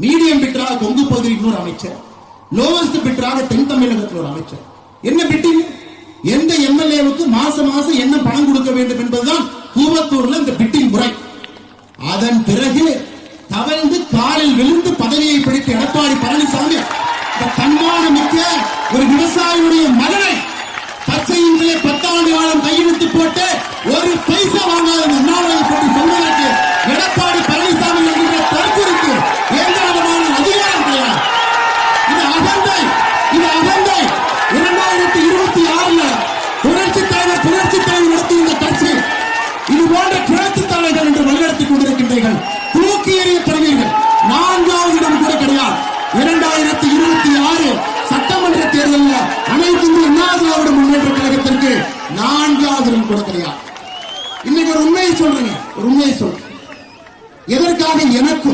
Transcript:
Medium பிட்டராக Kongu பகுதியில் இன்னொரு அமைச்சர், லோவஸ்ட் பிட்டராக தென் தமிழகத்தில் ஒரு அமைச்சர். என்ன பிட்டிங்? எந்த எம்எல்ஏவுக்கு மாசம் மாசம் என்ன பணம் கொடுக்க வேண்டும் என்பதுதான் கூவத்தூர்ல இந்த பிட்டிங் முறை. அதன் பிறகு தவழ்ந்து காலில் விழுந்து பதவியை பிடித்த எடப்பாடி பழனிசாமி தன்மானமிக்க ஒரு விவசாயியுடைய மகனை பச்சையின்களே 10 ஆண்டு காலம் கையெழுத்து போட்டு ஒரு பைசா வாங்காத அண்ணாமலை பற்றி சொல்வதற்கு எடப்பாடி பழனிசாமி என்கிற தற்கொலைக்கு எந்த விதமான அதிகாரம் கிடையாது. இது அகந்தை, இது அகந்தை. 2026 புரட்சித் தலைவர் நடத்திய இந்த கட்சி இது போன்ற கிழக்கு தலைவர்கள் என்று வழிநடத்திக் கொண்டிருக்கின்றீர்கள். தூக்கி எறியப்படுவீர்கள். 4வது இடம் கூட கிடையாது. 2026 சட்டமன்ற தேர்தலில் அனைத்து இந்திய அண்ணா திராவிட முன்னேற்ற கழகத்திற்கு 4வது இடம் கூட கிடையாது. இன்னைக்கு ஒரு உண்மையை சொல்றேன். எதற்காக எனக்கும்